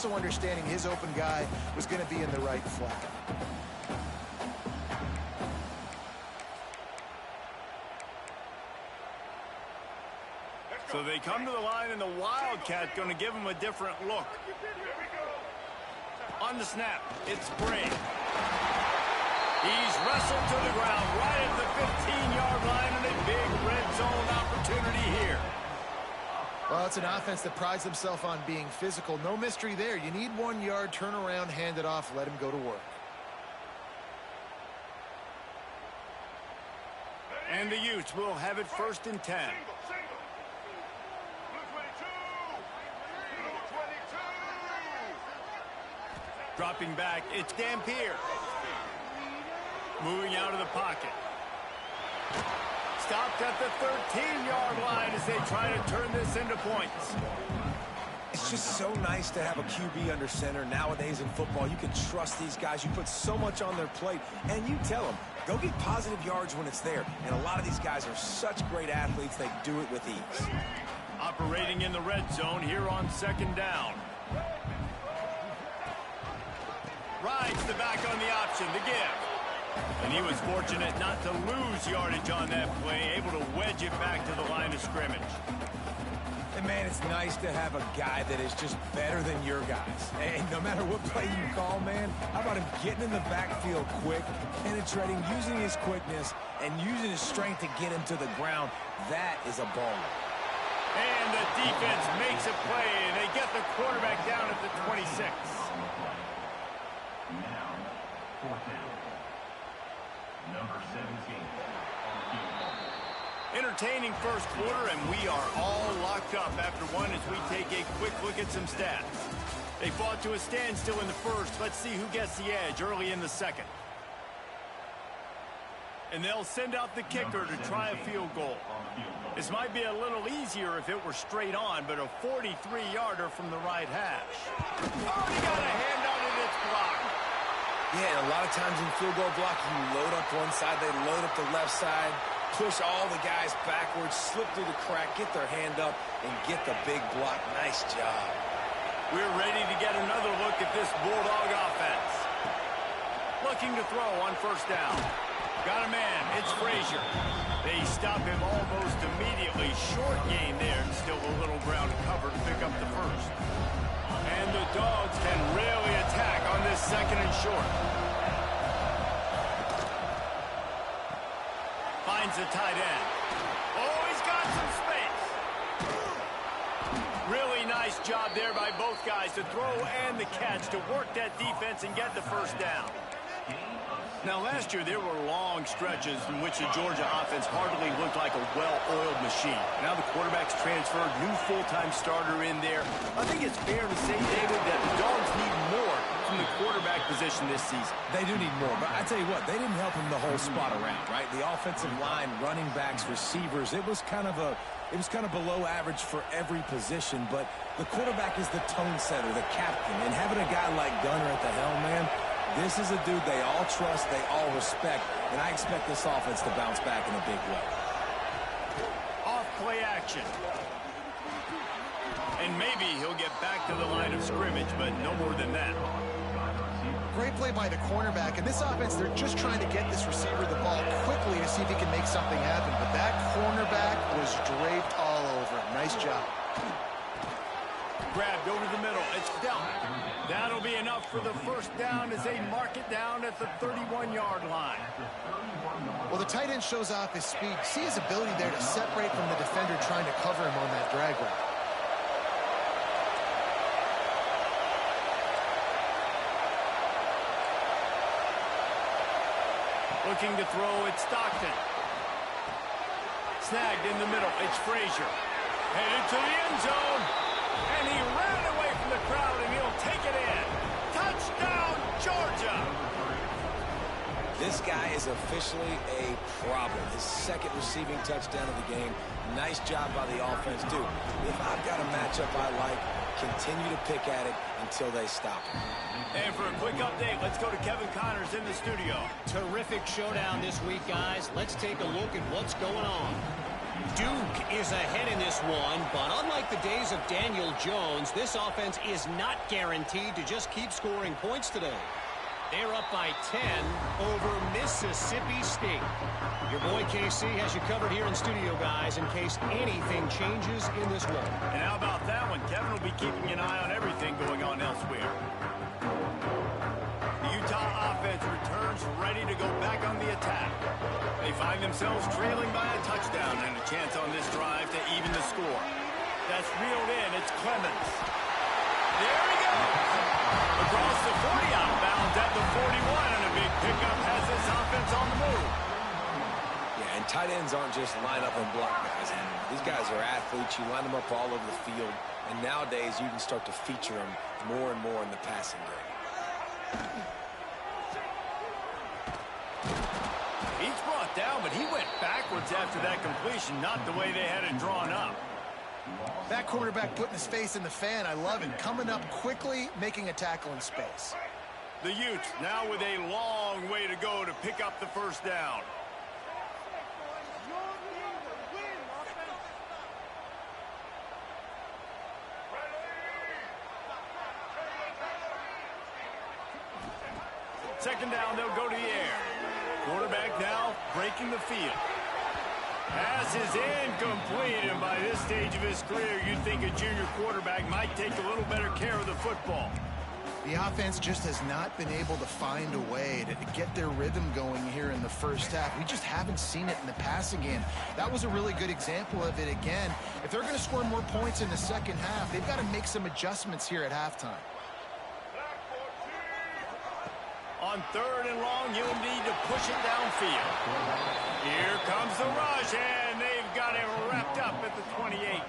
also understanding his open guy was going to be in the right flat. So they come to the line, and the Wildcat going to give him a different look. On the snap, it's Bray. He's wrestled to the ground right at the 15-yard line, and a big red zone opportunity here. Well, it's an offense that prides themselves on being physical. No mystery there. You need 1 yard, turn around, hand it off, let him go to work. And the Utes will have it 1st and 10. Dropping back, it's Dampier. Moving out of the pocket. Stopped at the 13-yard line as they try to turn this into points. It's just so nice to have a QB under center. Nowadays in football, you can trust these guys. You put so much on their plate, and you tell them, go get positive yards when it's there. And a lot of these guys are such great athletes, they do it with ease. Operating in the red zone here on 2nd down. Rides the back on the option to give. And he was fortunate not to lose yardage on that play, able to wedge it back to the line of scrimmage. And, man, it's nice to have a guy that is just better than your guys. And no matter what play you call, man, how about him getting in the backfield quick, penetrating, using his quickness, and using his strength to get him to the ground. That is a baller. And the defense makes a play, and they get the quarterback down at the 26. Now, 4th down. Number 17. Entertaining first quarter, and we are all locked up after one as we take a quick look at some stats. They fought to a standstill in the first. Let's see who gets the edge early in the second. And they'll send out the kicker to try a field goal. This might be a little easier if it were straight on, but a 43-yarder from the right hash. Already got a hand on it, it's blocked. Yeah, a lot of times in field goal block, you load up one side, they load up the left side, push all the guys backwards, slip through the crack, get their hand up, and get the big block. Nice job. We're ready to get another look at this Bulldog offense. Looking to throw on 1st down. Got a man, it's Frazier. They stop him almost immediately. Short gain there, and still a little ground cover to pick up the first. And the Dogs can really attack on this 2nd and short. Finds the tight end. Oh, he's got some space. Really nice job there by both guys to throw and the catch to work that defense and get the 1st down. Now, last year, there were long stretches in which the Georgia offense hardly looked like a well-oiled machine. Now the quarterback's transferred, new full-time starter in there. I think it's fair to say, David, that the Dogs need more from the quarterback position this season. They do need more, but I tell you what, they didn't help him the whole spot around, right? The offensive line, running backs, receivers, it was kind of below average for every position, but the quarterback is the tone setter, the captain, and having a guy like Gunner at the helm, man, this is a dude they all trust, they all respect, and I expect this offense to bounce back in a big way. Off play action. And maybe he'll get back to the line of scrimmage, but no more than that. Great play by the cornerback, and this offense, they're just trying to get this receiver the ball quickly to see if he can make something happen, but that cornerback was draped all over him. Nice job. Grabbed over the middle. It's Delp. That'll be enough for the 1st down as they mark it down at the 31-yard line. Well, the tight end shows off his speed. See his ability there to separate from the defender trying to cover him on that drag route. Looking to throw, it's Stockton. Snagged in the middle, it's Frazier. Headed to the end zone. And he ran away from the crowd, and he'll take it in. Touchdown, Georgia! This guy is officially a problem. His 2nd receiving touchdown of the game. Nice job by the offense, too. If I've got a matchup I like, continue to pick at it until they stop him. And for a quick update, let's go to Kevin Connors in the studio. Terrific showdown this week, guys. Let's take a look at what's going on. Duke is ahead in this one, but unlike the days of Daniel Jones, this offense is not guaranteed to just keep scoring points today. They're up by 10 over Mississippi State. Your boy KC has you covered here in studio, guys, in case anything changes in this one. And how about that one? Kevin will be keeping an eye on everything going on elsewhere. The Utah offense returns ready to go back on the attack. They find themselves trailing by a touchdown and a chance on this drive to even the score. That's reeled in. It's Clemens. There he goes. Across the 40, outbound at the 41, and a big pickup has this offense on the move. Yeah, and tight ends aren't just line up and block guys. These guys are athletes. You line them up all over the field, and nowadays you can start to feature them more and more in the passing game. He's brought down, but he went backwards after that completion, not the way they had it drawn up. That quarterback putting his face in the fan, I love it. Coming up quickly, making a tackle in space. The Utes now with a long way to go to pick up the first down. Second down, they'll go to the air. Quarterback now breaking the field. Pass is incomplete, and by this stage of his career, you'd think a junior quarterback might take a little better care of the football. The offense just has not been able to find a way to get their rhythm going here in the first half. We just haven't seen it in the passing game. That was a really good example of it again. If they're going to score more points in the second half, they've got to make some adjustments here at halftime. On third and long, you'll need to push it downfield. Here comes the rush, and they've got it wrapped up at the 28.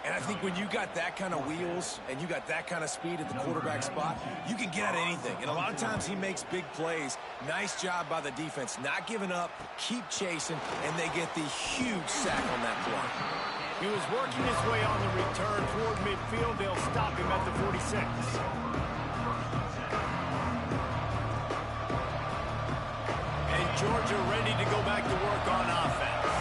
And I think when you got that kind of wheels and you got that kind of speed at the quarterback spot, you can get at anything. And a lot of times he makes big plays. Nice job by the defense. Not giving up, keep chasing, and they get the huge sack on that play. He was working his way on the return toward midfield. They'll stop him at the 46. Georgia ready to go back to work on offense.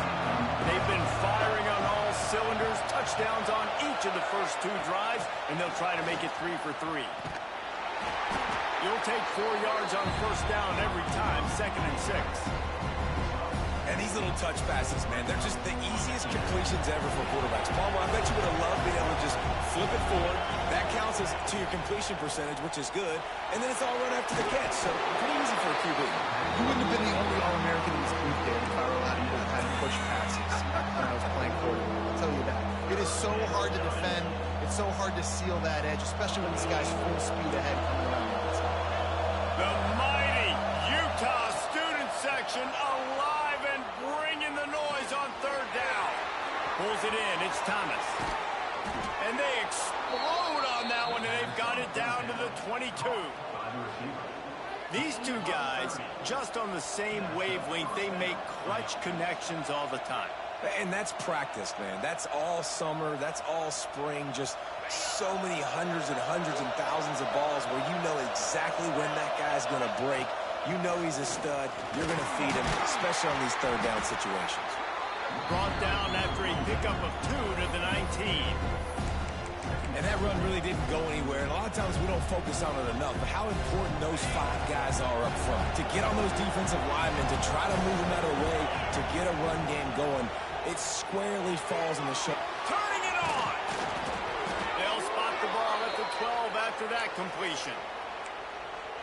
They've been firing on all cylinders, touchdowns on each of the first two drives, and they'll try to make it 3 for 3. You'll take 4 yards on first down every time, 2nd and 6. And these little touch passes, man, they're just the easiest completions ever for quarterbacks. Palmer, I bet you would have loved being able to just flip it forward. That counts as to your completion percentage, which is good. And then it's all run after the catch, so pretty easy for a QB. You wouldn't have been the only All-American in this group, Dave, if I were allowed to have had push passes when I was playing quarterback. I'll tell you that. It is so hard to defend. It's so hard to seal that edge, especially when this guy's full speed ahead coming around the outside. The mighty Utah student section alive and bringing the noise on third down. Pulls it in. It's Thomas. And they explode on that one, and they've got it down to the 22. These two guys, just on the same wavelength, they make clutch connections all the time. And that's practice, man. That's all summer. That's all spring. Just so many hundreds and thousands of balls where you know exactly when that guy's going to break. You know he's a stud. You're going to feed him, especially on these third down situations. Brought down after a pickup of 2 to the 19. And that run really didn't go anywhere. And a lot of times we don't focus on it enough. But how important those 5 guys are up front. To get on those defensive linemen, to try to move them out of the way, to get a run game going, it squarely falls in the shoulder. Turning it on! They'll spot the ball at the 12 after that completion.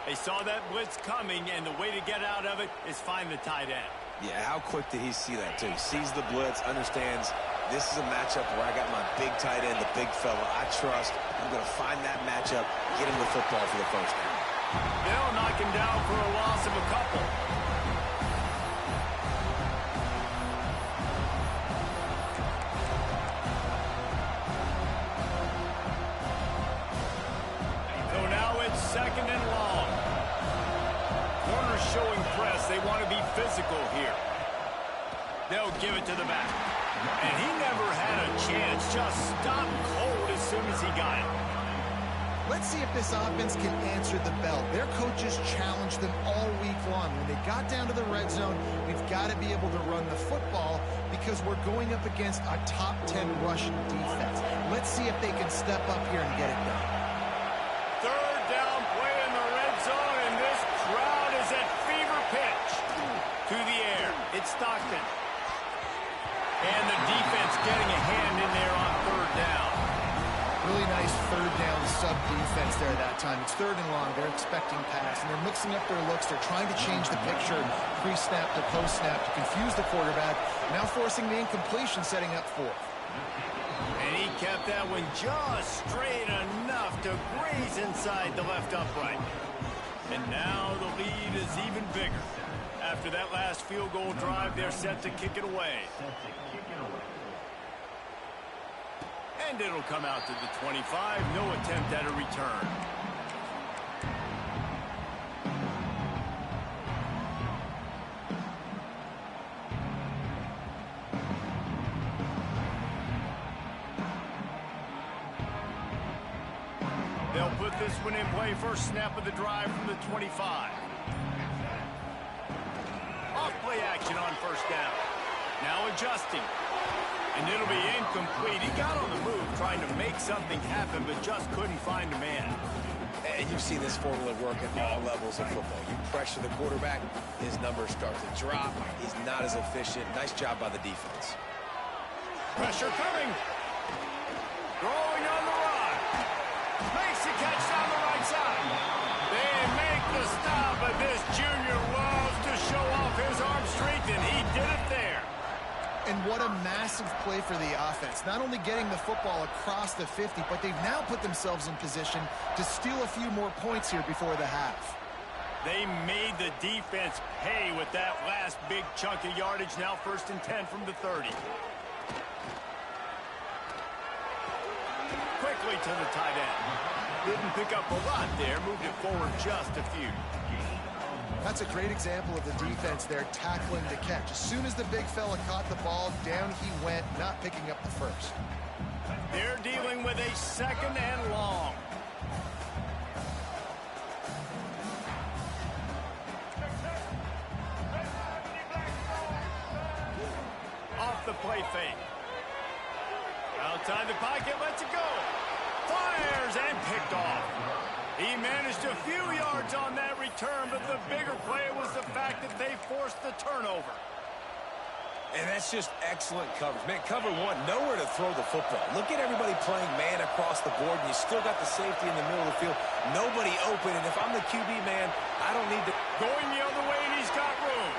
They saw that blitz coming, and the way to get out of it is find the tight end. Yeah, how quick did he see that, too? Sees the blitz, understands this is a matchup where I got my big tight end, the big fella I trust. I'm going to find that matchup, get him the football for the first down. They'll knock him down for a loss of a couple. So now it's 2nd and long. Corners showing press. They want to be physical here. They'll give it to the back. And he never had a chance. Just stopped cold as soon as he got it. Let's see if this offense can answer the bell. Their coaches challenged them all week long. When they got down to the red zone, we've got to be able to run the football because we're going up against a top 10 rush defense. Let's see if they can step up here and get it done. Third down play in the red zone, and this crowd is at fever pitch. To the air, it's Stockton. And the defense getting a hand in there on third down. Really nice third down sub-defense there that time. It's third and long. They're expecting pass, and they're mixing up their looks. They're trying to change the picture pre-snap to post-snap to confuse the quarterback, now forcing the incompletion, setting up fourth. And he kept that one just straight enough to graze inside the left upright. And now the lead is even bigger. After that last field goal drive, they're set to kick it away. And it'll come out to the 25. No attempt at a return. They'll put this one in play. First snap of the drive from the 25. Off play action on first down. Now adjusting. And it'll be incomplete. He got on the move trying to make something happen, but just couldn't find a man. And you've seen this formula work at all levels of football. You pressure the quarterback, his numbers start to drop. He's not as efficient. Nice job by the defense. Pressure coming. Throwing on the run. Makes the catch down the right side. They make the stop, but this junior loves to show off his arm strength, and he did it there. And what a massive play for the offense. Not only getting the football across the 50, but they've now put themselves in position to steal a few more points here before the half. They made the defense pay with that last big chunk of yardage. Now 1st and 10 from the 30. Quickly to the tight end. Didn't pick up a lot there. Moved it forward just a few. That's a great example of the defense there tackling the catch. As soon as the big fella caught the ball, down he went, not picking up the first. They're dealing with a 2nd and long. Off the play fake. Outside the pocket, lets it go. Fires and picked off. He managed a few yards on that return, but the bigger play was the fact that they forced the turnover. And that's just excellent coverage. Man, cover one, nowhere to throw the football. Look at everybody playing man across the board, and you still got the safety in the middle of the field. Nobody open, and if I'm the QB, man, I don't need to... Going the other way, and he's got room.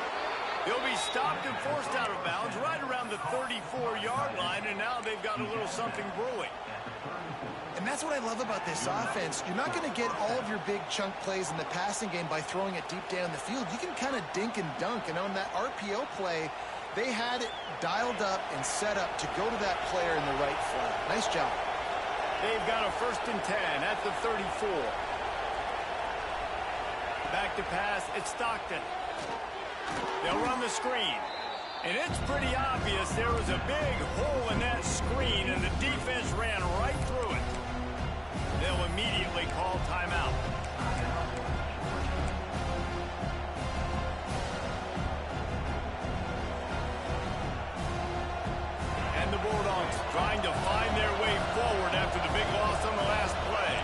He'll be stopped and forced out of bounds right around the 34-yard line, and now they've got a little something brewing. And that's what I love about this offense. You're not going to get all of your big chunk plays in the passing game by throwing it deep down the field. You can kind of dink and dunk, and on that RPO play, they had it dialed up and set up to go to that player in the right flat. Nice job. They've got a 1st and 10 at the 34. Back to pass, it's Stockton. They'll run the screen. And it's pretty obvious there was a big hole in that screen, and the defense ran right through it. They'll immediately call timeout. And the Bulldogs trying to find their way forward after the big loss on the last play.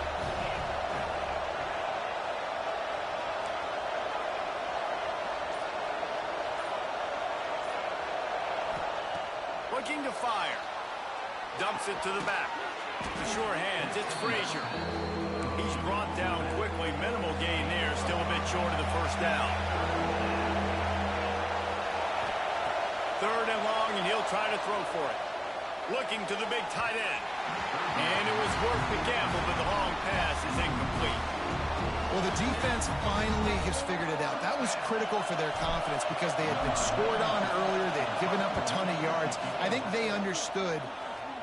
Looking to fire. Dumps it to the back. The sure hands, it's Frazier. He's brought down quickly. Minimal gain there. Still a bit short of the 1st down. 3rd and long, and he'll try to throw for it. Looking to the big tight end. And it was worth the gamble, but the long pass is incomplete. Well, the defense finally has figured it out. That was critical for their confidence because they had been scored on earlier. They had given up a ton of yards. I think they understood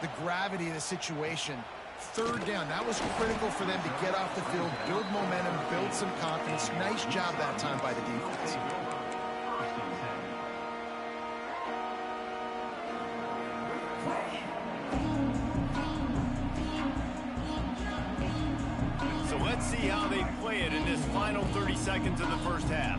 the gravity of the situation. 3rd down, that was critical for them to get off the field, build momentum, build some confidence. Nice job that time by the defense. see how they play it in this final 30 seconds of the first half.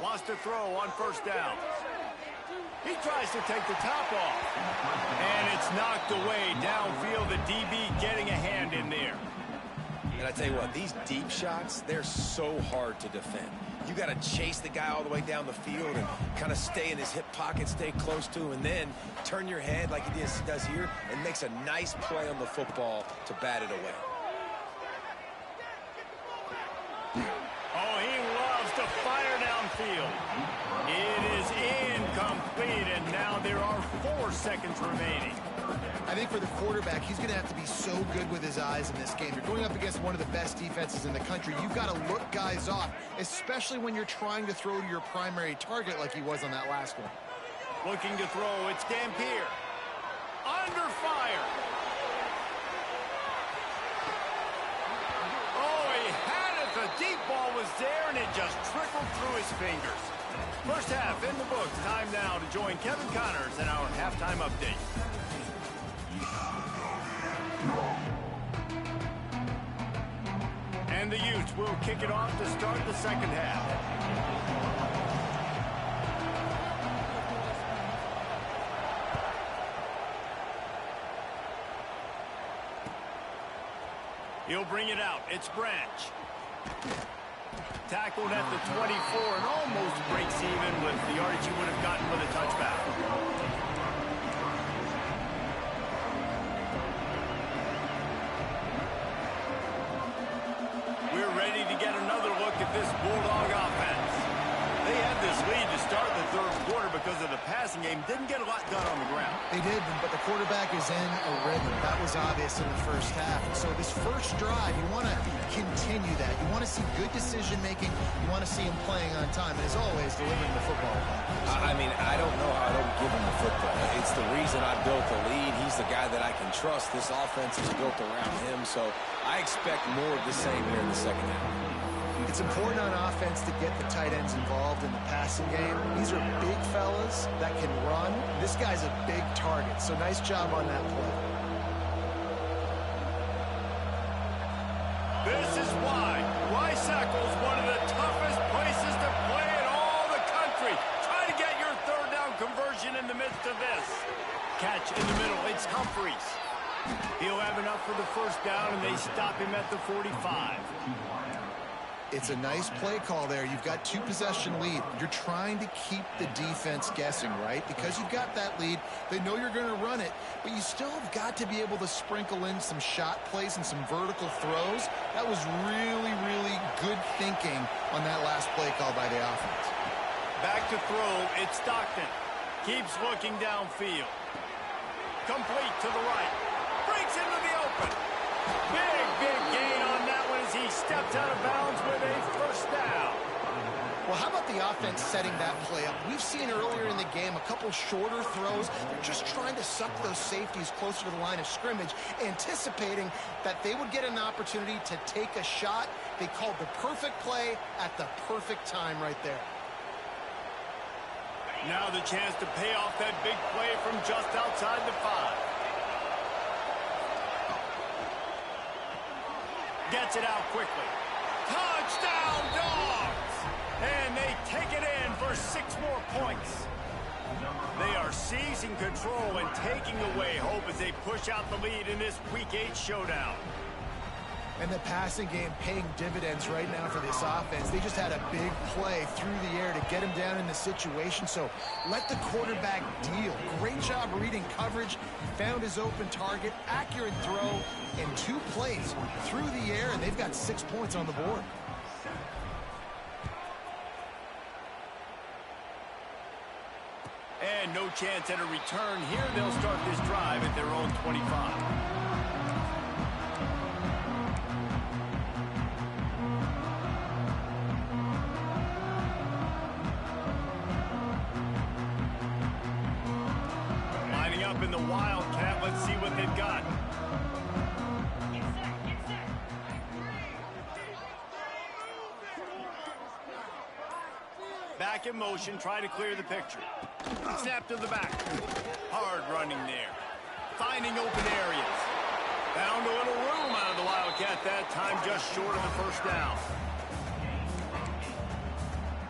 Wants to throw on first down. He tries to take the top off. And it's knocked away downfield. The DB getting a hand in there. And I tell you what, these deep shots, they're so hard to defend. You got to chase the guy all the way down the field and kind of stay in his hip pocket, stay close to him, and then turn your head like he does here and makes a nice play on the football to bat it away. Oh, he loves to fire downfield. It is incomplete, and now there are 4 seconds remaining. I think for the quarterback, he's going to have to be so good with his eyes in this game. You're going up against one of the best defenses in the country. You've got to look guys off, especially when you're trying to throw to your primary target like he was on that last one. Looking to throw, it's Dampier. Under fire. Oh, he had it. The deep ball was there, and it just trickled through his fingers. First half in the books. Time now to join Kevin Connors in our halftime update. And the Utes will kick it off to start the second half. He'll bring it out. It's Branch. Tackled at the 24 and almost breaks even with the yardage he would have gotten with a touchback. We're ready to get another look at this Bulldog offense. They had this lead to start the third quarter because of the passing game. Didn't get a lot done on the ground. They did, but the quarterback is in a rhythm. That was obvious in the first half. And so this first drive, you want to continue that. You want to see good decision-making. You want to see him playing on time. And as always, delivering the football. I mean, I don't know how I don't give him the football. It's the reason I built the lead. He's the guy that I can trust. This offense is built around him. So I expect more of the same here in the second half. It's important on offense to get the tight ends involved in the passing game. These are big fellas that can run. This guy's a big target, so nice job on that play. This is why Rice-Eccles is one of the toughest places to play in all the country. Try to get your third down conversion in the midst of this. Catch in the middle. It's Humphreys. He'll have enough for the first down, and they stop him at the 45. It's a nice play call there. You've got 2-possession lead. You're trying to keep the defense guessing, right? Because you've got that lead. They know you're going to run it, but you still have got to be able to sprinkle in some shot plays and some vertical throws. That was really, really good thinking on that last play call by the offense. Back to throw. It's Stockton. Keeps looking downfield. Complete to the right. Breaks into the open. Big gain on that one as he stepped out of bounds with a first down. Well, how about the offense setting that play up? We've seen earlier in the game a couple shorter throws. They're just trying to suck those safeties closer to the line of scrimmage, anticipating that they would get an opportunity to take a shot. They called the perfect play at the perfect time right there. Now the chance to pay off that big play from just outside the 5. Gets it out quickly. Touchdown, Dogs! And they take it in for 6 more points. They are seizing control and taking away hope as they push out the lead in this Week 8 showdown. And the passing game paying dividends right now for this offense. They just had a big play through the air to get him down in the situation. So let the quarterback deal. Great job reading coverage. He found his open target, accurate throw, and 2 plays through the air, and they've got 6 points on the board. And no chance at a return here. They'll start this drive at their own 25. Up in the Wildcat. Let's see what they've got. Back in motion, try to clear the picture. Snap to the back. Hard running there. finding open areas. Found a little room out of the Wildcat that time, just short of the first down.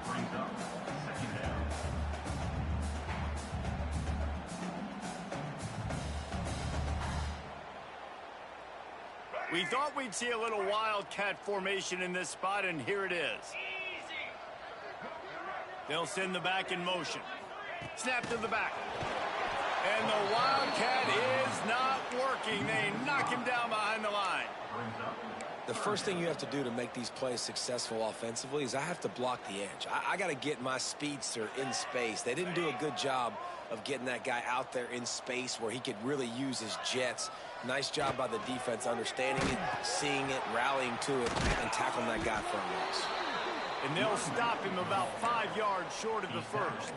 Brings up second down. We thought we'd see a little Wildcat formation in this spot, and here it is. They'll send the back in motion. Snap to the back. And the Wildcat is not working. They knock him down behind the line. The first thing you have to do to make these plays successful offensively is I have to block the edge. I got to get my speedster in space. They didn't do a good job of getting that guy out there in space where he could really use his jets. Nice job by the defense understanding it, seeing it, rallying to it, and tackling that guy for a loss. And they'll stop him about 5 yards short of the first.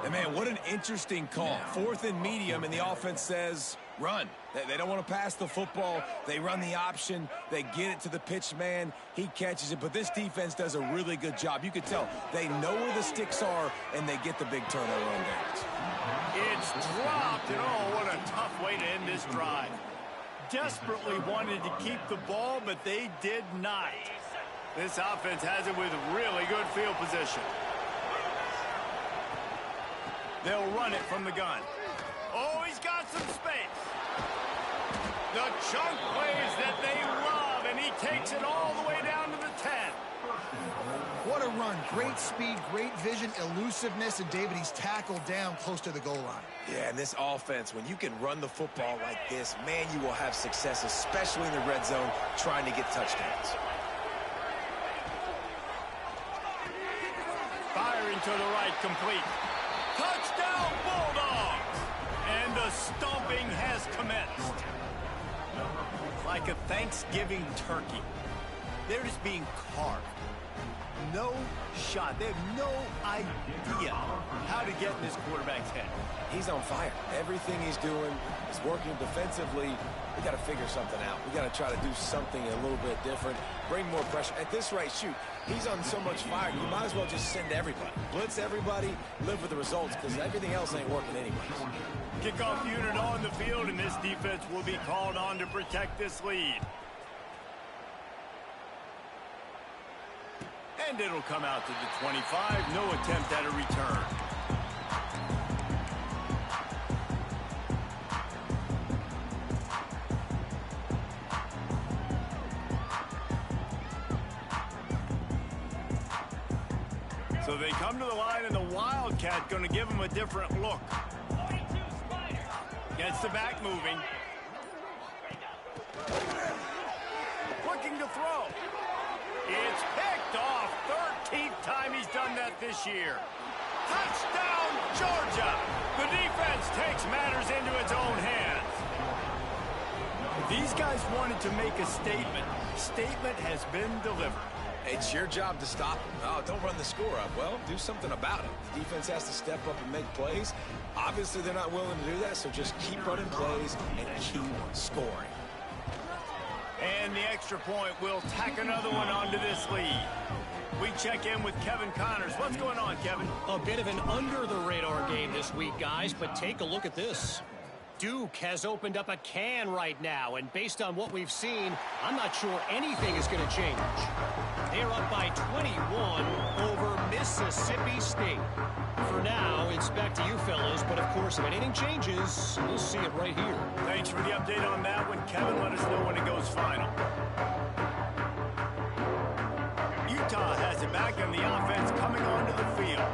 And man, what an interesting call. 4th and medium, and the offense says, run. They don't want to pass the football. They run the option. They get it to the pitch man. He catches it. But this defense does a really good job. You can tell they know where the sticks are, and they get the big turnover on downs. It's dropped, and oh, what a tough way to end this drive. Desperately wanted to keep the ball, but they did not. This offense has it with really good field position. They'll run it from the gun. Oh, he's got some space. The chunk plays that they love, and he takes it all the way down to the 10. What a run. Great speed, great vision, elusiveness, and David, he's tackled down close to the goal line. Yeah, and this offense, when you can run the football like this, man, you will have success, especially in the red zone, trying to get touchdowns. Firing to the right, complete. Touchdown, Bulldogs! And the stomping has commenced. Like a Thanksgiving turkey. They're just being carved. No shot. They have no idea how to get in this quarterback's head. He's on fire. Everything he's doing is working defensively. We got to figure something out. We got to try to do something a little bit different. Bring more pressure. At this rate, shoot, he's on so much fire, you might as well just send everybody. Blitz everybody, live with the results, because everything else ain't working anyways. Kickoff unit on the field, and this defense will be called on to protect this lead. And it'll come out to the 25. No attempt at a return. So they come to the line, and the Wildcat going to give them a different look. Gets the back moving. Looking to throw. It's picked off. 13th time he's done that this year. Touchdown, Georgia. The defense takes matters into its own hands. These guys wanted to make a statement. Statement has been delivered. It's your job to stop him. Oh, don't run the score up. Well, do something about it. The defense has to step up and make plays. Obviously, they're not willing to do that, so just keep running plays and keep scoring. And the extra point will tack another one onto this lead. We check in with Kevin Connors. What's going on, Kevin? A bit of an under-the-radar game this week, guys, but take a look at this. Duke has opened up a can right now, and based on what we've seen, I'm not sure anything is going to change. They're up by 21 over Mississippi State. For now, it's back to you fellas, but of course, if anything changes, we'll see it right here. Thanks for the update on that one, Kevin. Let us know when it goes final. Utah has it back, and the offense coming onto the field.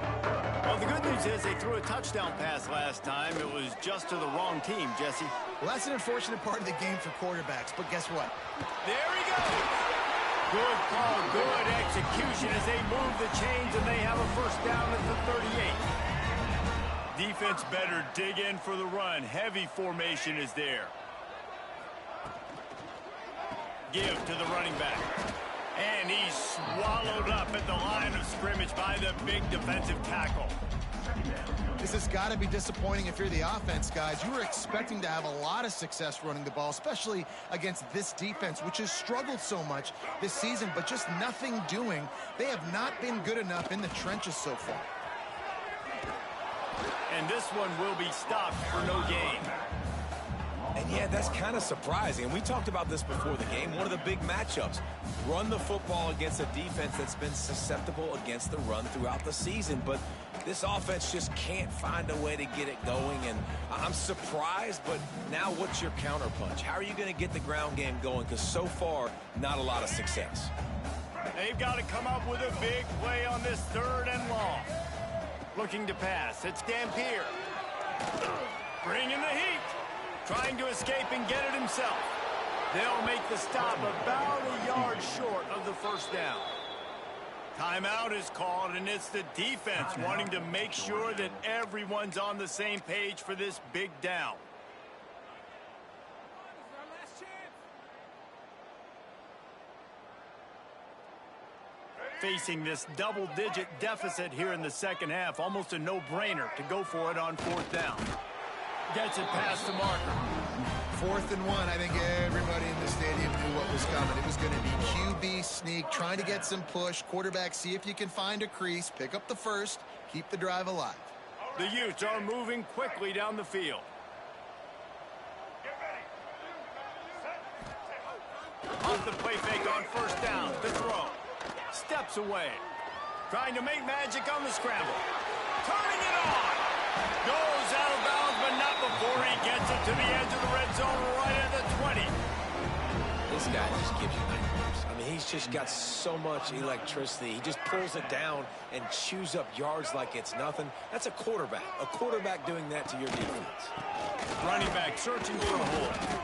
Well, the good news is they threw a touchdown pass last time. It was just to the wrong team, Jesse. Well, that's an unfortunate part of the game for quarterbacks, but guess what? There he goes. Good call, good execution as they move the chains, and they have a first down at the 38. Defense better dig in for the run. Heavy formation is there. Give to the running back. And he's swallowed up at the line of scrimmage by the big defensive tackle. This has got to be disappointing if you're the offense, guys. You were expecting to have a lot of success running the ball, especially against this defense, which has struggled so much this season, but just nothing doing. They have not been good enough in the trenches so far. And this one will be stopped for no gain. Yeah, that's kind of surprising. And we talked about this before the game. One of the big matchups. Run the football against a defense that's been susceptible against the run throughout the season. But this offense just can't find a way to get it going. And I'm surprised, but now what's your counterpunch? How are you going to get the ground game going? Because so far, not a lot of success. They've got to come up with a big play on this 3rd and long. Looking to pass. It's Dampier. Bringing the heat. Trying to escape and get it himself. They'll make the stop about a yard short of the 1st down. Timeout is called, and it's the defense wanting to make sure that everyone's on the same page for this big down. Facing this double-digit deficit here in the 2nd half, almost a no-brainer to go for it on 4th down. Gets it past the marker. 4th and 1. I think everybody in the stadium knew what was coming. It was going to be QB sneak, trying to get some push. Quarterback, see if you can find a crease, pick up the first, keep the drive alive. The Utes are moving quickly down the field. Off the play fake on 1st down. The throw. Steps away. Trying to make magic on the scramble. Turning it on. Goes out of bounds, but not before he gets it to the edge of the red zone right at the 20. This guy just gives you nightmares. I mean, he's just got so much electricity. He just pulls it down and chews up yards like it's nothing. That's a quarterback. A quarterback doing that to your defense. Running back searching for a hole.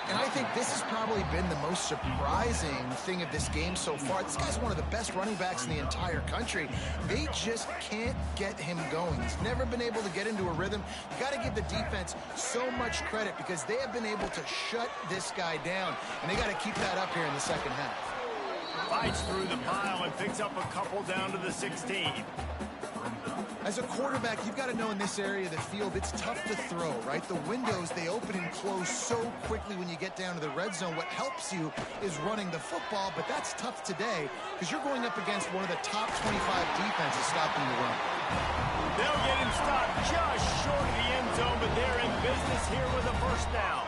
And I think this has probably been the most surprising thing of this game so far. This guy's one of the best running backs in the entire country. They just can't get him going. He's never been able to get into a rhythm. You got to give the defense so much credit because they have been able to shut this guy down. And they got to keep that up here in the 2nd half. Fights through the pile and picks up a couple down to the 16. As a quarterback, you've got to know in this area of the field, it's tough to throw, right? The windows, they open and close so quickly when you get down to the red zone. What helps you is running the football, but that's tough today because you're going up against one of the top 25 defenses stopping the run. They'll get him stopped just short of the end zone, but they're in business here with a 1st down.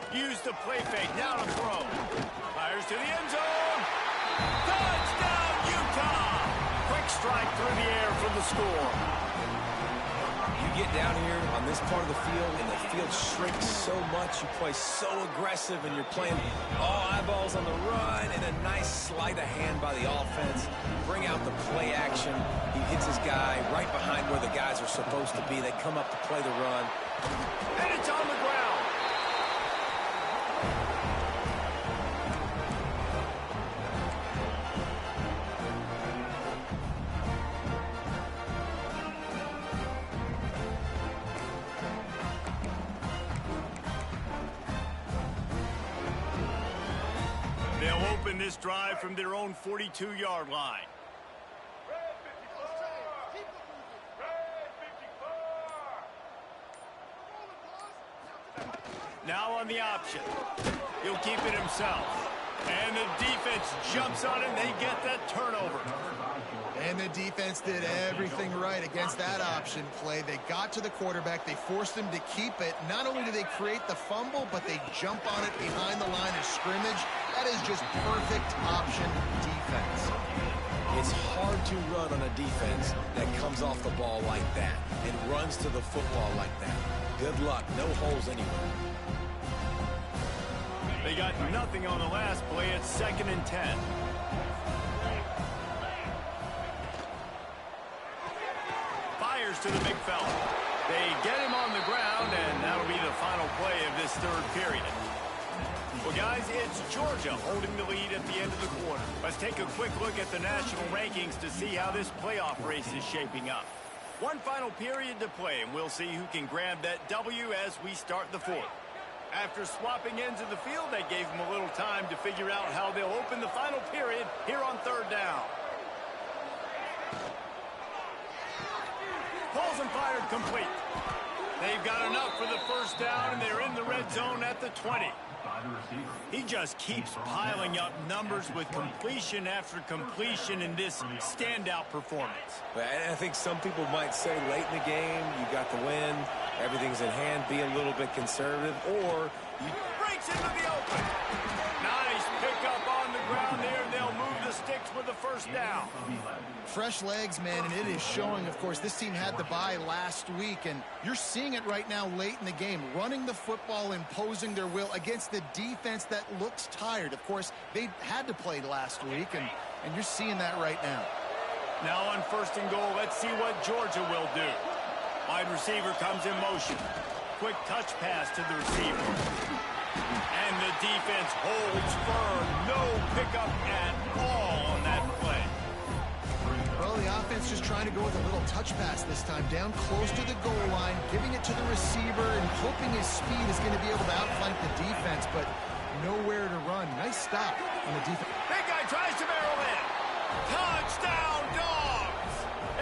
Use the play fake, now to throw. Fires to the end zone. Touchdown, Utah! Quick strike through the air for the score. You get down here on this part of the field, and the field shrinks so much. You play so aggressive, and you're playing all eyeballs on the run, and a nice sleight of hand by the offense. Bring out the play action. He hits his guy right behind where the guys are supposed to be. They come up to play the run. And it's on the ground. They'll open this drive from their own 42-yard line. Now on the option. He'll keep it himself. And the defense jumps on it, and they get that turnover. And the defense did everything right against that option play. They got to the quarterback. They forced him to keep it. Not only do they create the fumble, but they jump on it behind the line of scrimmage. That is just perfect option defense. It's hard to run on a defense that comes off the ball like that and runs to the football like that. Good luck. No holes anywhere. They got nothing on the last play. It's 2nd and 10. Fires to the big fella. They get him on the ground, and that'll be the final play of this 3rd period. Well, guys, it's Georgia holding the lead at the end of the quarter. Let's take a quick look at the national rankings to see how this playoff race is shaping up. One final period to play, and we'll see who can grab that W as we start the 4th. After swapping ends of the field, that gave them a little time to figure out how they'll open the final period here on 3rd down. Pulls and fired complete. They've got enough for the 1st down, and they're in the red zone at the 20. by the receiver. He just keeps piling up numbers with completion after completion in this standout performance. I think some people might say late in the game, you got the win, everything's in hand, be a little bit conservative, or you Breaks into the open. Nice pickup on the ground there. They'll move the sticks with the first down. Fresh legs, man, and it is showing. Of course, this team had the bye last week, and you're seeing it right now late in the game, running the football, imposing their will against the defense that looks tired. Of course, they had to play last week, and you're seeing that right now. Now on 1st and goal, let's see what Georgia will do. Wide receiver comes in motion. Quick touch pass to the receiver. And the defense holds firm. No pickup at all on that play. Well, the offense just trying to go with a little touch pass this time. Down close to the goal line, giving it to the receiver and hoping his speed is going to be able to outflank the defense, but nowhere to run. Nice stop on the defense. Big guy tries to barrel in. Touchdown, Dogs!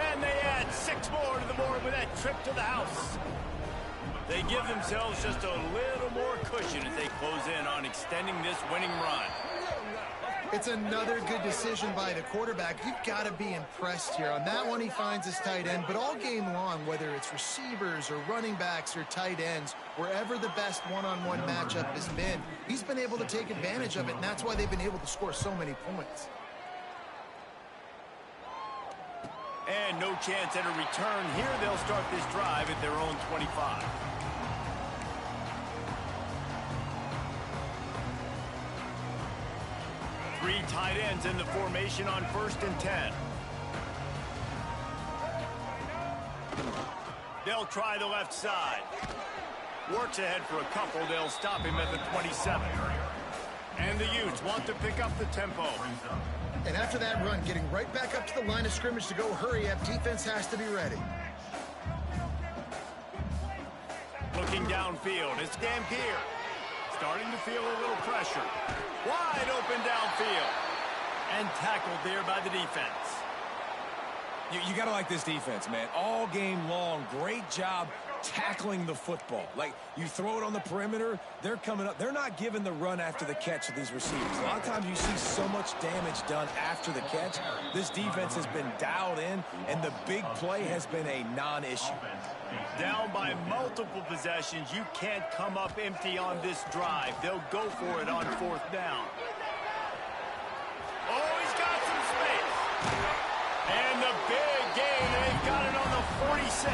And they add 6 more to the board with that trip to the house. They give themselves just a little more cushion as they close in on extending this winning run. It's another good decision by the quarterback. You've got to be impressed here. On that one, he finds his tight end, but all game long, whether it's receivers or running backs or tight ends, wherever the best one-on-one matchup has been, he's been able to take advantage of it, and that's why they've been able to score so many points. And no chance at a return here. They'll start this drive at their own 25. Three tight ends in the formation on 1st and 10. They'll try the left side. Works ahead for a couple. They'll stop him at the 27. And the Utes want to pick up the tempo. And after that run, getting right back up to the line of scrimmage to go hurry up, defense has to be ready. Looking downfield, it's Dampier. Starting to feel a little pressure. Wide open downfield. And tackled there by the defense. You got to like this defense, man. All game long, great job tackling the football. Like, you throw it on the perimeter, they're coming up. They're not giving the run after the catch to these receivers. A lot of times you see so much damage done after the catch. This defense has been dialed in, and the big play has been a non-issue. Down by multiple possessions, you can't come up empty on this drive. They'll go for it on 4th down. Oh, he's got some space. And the big gain, they've got it on the 46.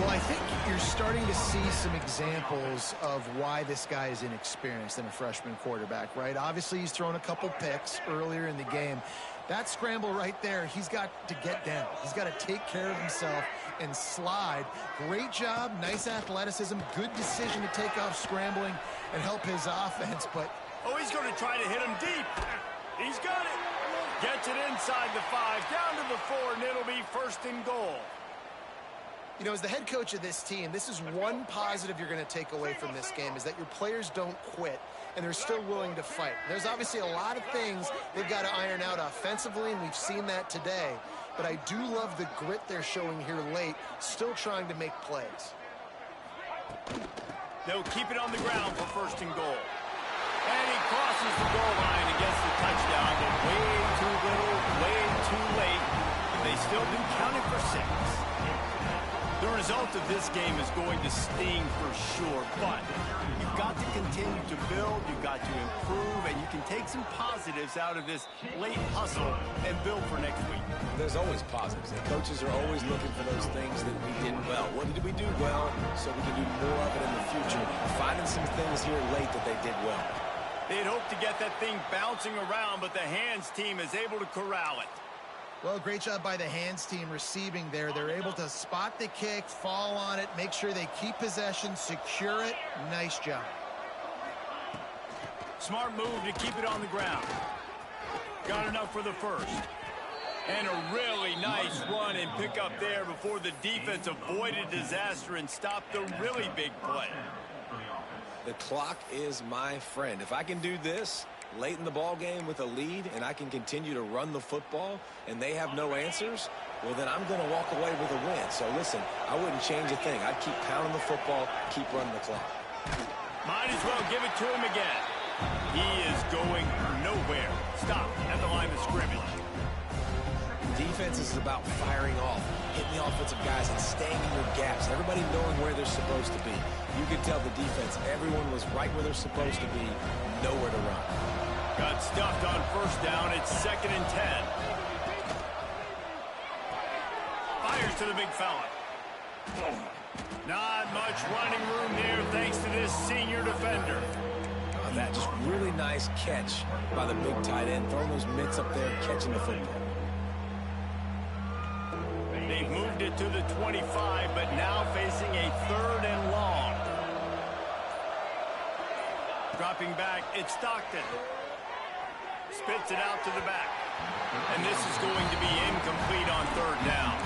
Well, I think you're starting to see some examples of why this guy is inexperienced in a freshman quarterback, right? Obviously, he's thrown a couple picks earlier in the game. That scramble right there, he's got to get down. He's got to take care of himself and slide. Great job, nice athleticism, good decision to take off scrambling and help his offense, but... Oh, he's going to try to hit him deep. He's got it. Gets it inside the 5, down to the 4, and it'll be 1st and goal. You know, as the head coach of this team, this is one positive you're going to take away from this game, is that your players don't quit, and they're still willing to fight. There's obviously a lot of things they've got to iron out offensively, and we've seen that today. But I do love the grit they're showing here late, still trying to make plays. They'll keep it on the ground for 1st and goal. And he crosses the goal line and gets the touchdown, but way too little, way too late. They still do count it for 6. The result of this game is going to sting for sure, but you've got to continue to build, you've got to improve, and you can take some positives out of this late hustle and build for next week. There's always positives, and coaches are always looking for those things that we did well. What did we do well so we can do more of it in the future? Finding some things here late that they did well. They'd hoped to get that thing bouncing around, but the hands team is able to corral it. Well, great job by the hands team receiving there. They're able to spot the kick, fall on it, make sure they keep possession, secure it. Nice job. Smart move to keep it on the ground. Got enough for the 1st. And a really nice run and pick up there before the defense avoided disaster and stopped the really big play. The clock is my friend. If I can do this late in the ball game with a lead and I can continue to run the football and they have no answers, well, then I'm going to walk away with a win. So, listen, I wouldn't change a thing. I'd keep pounding the football, keep running the clock. Might as well give it to him again. He is going nowhere. Stop at the line of scrimmage. Defense is about firing off, hitting the offensive guys and staying in your gaps. Everybody knowing where they're supposed to be. You can tell the defense, everyone was right where they're supposed to be, nowhere to run. Got stuffed on first down. It's 2nd and 10. Fires to the big fella. Not much running room there thanks to this senior defender. That just really nice catch by the big tight end, throwing those mitts up there, catching the football. They've moved it to the 25, but now facing a 3rd and long. Dropping back, it's Stockton. Spits it out to the back. And this is going to be incomplete on 3rd down.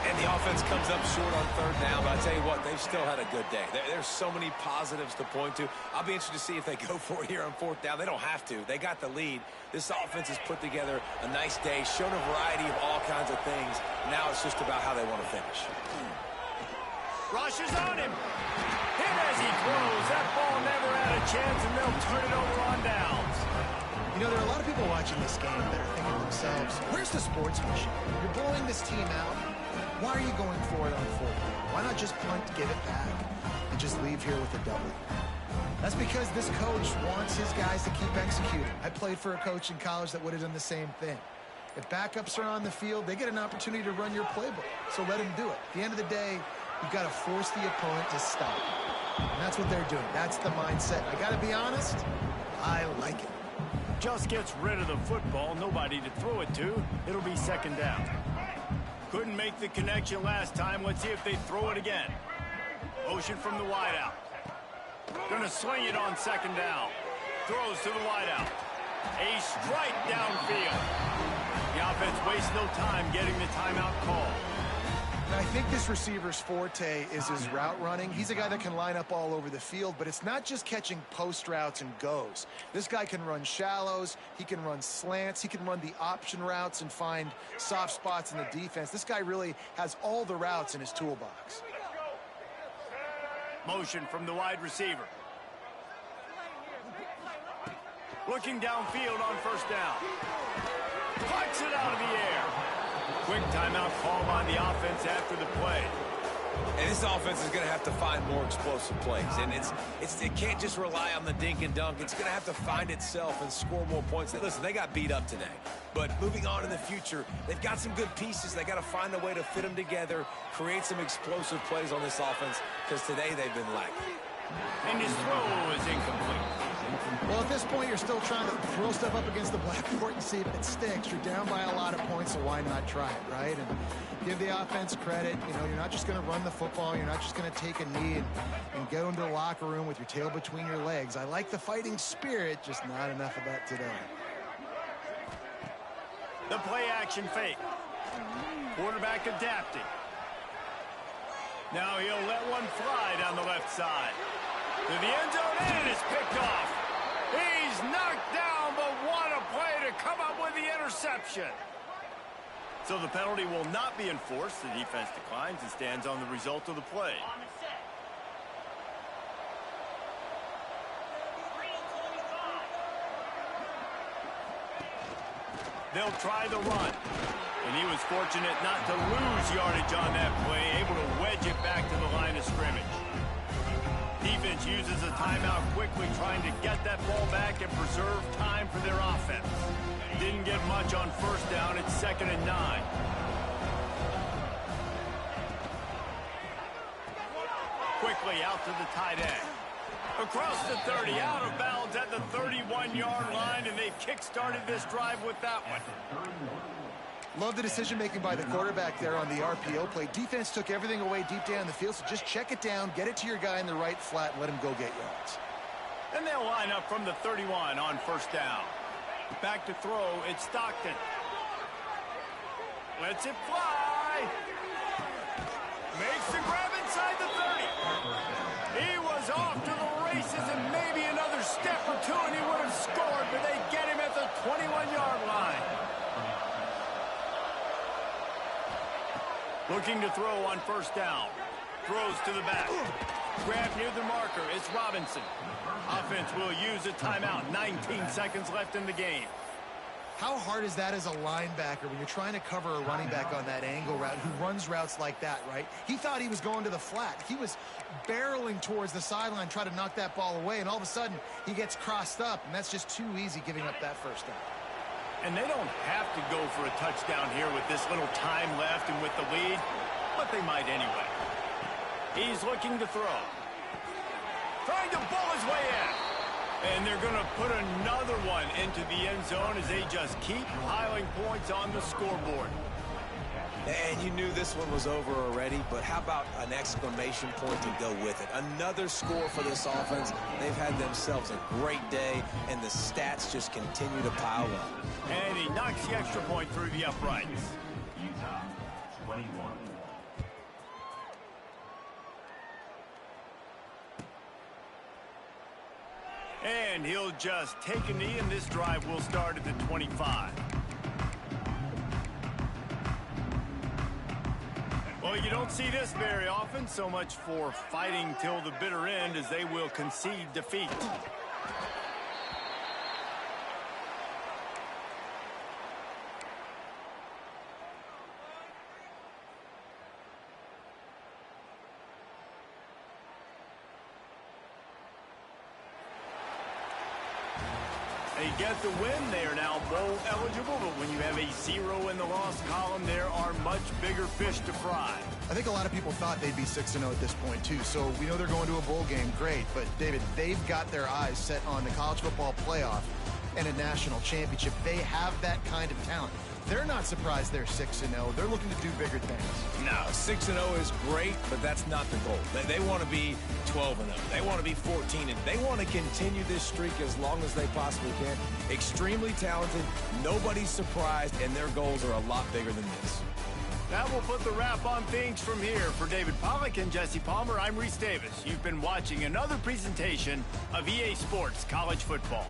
And the offense comes up short on 3rd down, but I tell you what, they've still had a good day. There's so many positives to point to. I'll be interested to see if they go for it here on 4th down. They don't have to. They got the lead. This offense has put together a nice day, shown a variety of all kinds of things. Now it's just about how they want to finish. Rushes on him. Hit as he throws. That ball never had a chance, and they'll turn it over on downs. You know, there are a lot of people watching this game that are thinking to themselves, where's the sportsmanship? You're blowing this team out. Why are you going for it on 4th down? Why not just punt, give it back, and just leave here with a W? That's because this coach wants his guys to keep executing. I played for a coach in college that would have done the same thing. If backups are on the field, they get an opportunity to run your playbook, so let them do it. At the end of the day, you've got to force the opponent to stop. And that's what they're doing. That's the mindset. I got to be honest, I like it. Just gets rid of the football, nobody to throw it to. It'll be 2nd down. Couldn't make the connection last time. Let's see if they throw it again. Motion from the wideout. Gonna swing it on 2nd down. Throws to the wideout. A strike downfield. The offense wastes no time getting the timeout call. I think this receiver's forte is his route running. He's a guy that can line up all over the field, but it's not just catching post routes and goes. This guy can run shallows, he can run slants, he can run the option routes and find soft spots in the defense. This guy really has all the routes in his toolbox. Motion from the wide receiver. Looking downfield on 1st down. Puts it out of the air. Quick timeout call by the offense after the play. And this offense is going to have to find more explosive plays. And it can't just rely on the dink and dunk. It's going to have to find itself and score more points. Listen, they got beat up today. But moving on in the future, they've got some good pieces. They got to find a way to fit them together, create some explosive plays on this offense, because today they've been lacking. And his throw is incomplete. Well, at this point, you're still trying to throw stuff up against the blackboard and see if it sticks. You're down by a lot of points, so why not try it, right? And give the offense credit. You know, you're not just going to run the football. You're not just going to take a knee and go into the locker room with your tail between your legs. I like the fighting spirit, just not enough of that today. The play action fake. Quarterback adapting. Now he'll let one fly down the left side. To the end zone, and it's picked off. He's knocked down, but what a play to come up with the interception. So the penalty will not be enforced. The defense declines and stands on the result of the play. They'll try the run. And he was fortunate not to lose yardage on that play, able to wedge it back to the line of scrimmage. Defense uses a timeout quickly, trying to get that ball back and preserve time for their offense. Didn't get much on 1st down. It's 2nd and 9. Quickly out to the tight end. Across the 30, out of bounds at the 31-yard line, and they've kick-started this drive with that one. Love the decision-making by the quarterback there on the RPO play. Defense took everything away deep down the field, so just check it down, get it to your guy in the right flat, and let him go get yards. And they'll line up from the 31 on 1st down. Back to throw, it's Stockton. Lets it fly. Makes the grab inside the 30. He was off to the races, and maybe another step or two, and he would have scored, but they get him at the 21-yard line. Looking to throw on 1st down. throws to the back. Grab near the marker. It's Robinson. Offense will use a timeout. 19 seconds left in the game. How hard is that as a linebacker when you're trying to cover a running back on that angle route who runs routes like that, right? He thought he was going to the flat. He was barreling towards the sideline, trying to knock that ball away, and all of a sudden he gets crossed up, and that's just too easy giving up that first down. And they don't have to go for a touchdown here with this little time left and with the lead, but they might anyway. He's looking to throw. Trying to bull his way in. And they're going to put another one into the end zone as they just keep piling points on the scoreboard. And you knew this one was over already, but how about an exclamation point to go with it? Another score for this offense. They've had themselves a great day, and the stats just continue to pile up. And he knocks the extra point through the uprights. Utah, 21. And he'll just take a knee, and this drive will start at the 25. Well, you don't see this very often. So much for fighting till the bitter end as they will concede defeat. They get the win. They are now bowl eligible, but when you have a 0 in the loss column, there are much bigger fish to fry. I think a lot of people thought they'd be 6-0 at this point, too. So we know they're going to a bowl game. Great. But, David, they've got their eyes set on the college football playoff and a national championship. They have that kind of talent. They're not surprised they're 6-0. They're looking to do bigger things. No, 6-0 is great, but that's not the goal. They want to be 12-0. They want to be 14-0. They want to continue this streak as long as they possibly can. Extremely talented. Nobody's surprised, and their goals are a lot bigger than this. That will put the wrap on things from here. For David Pollack and Jesse Palmer, I'm Reese Davis. You've been watching another presentation of EA Sports College Football.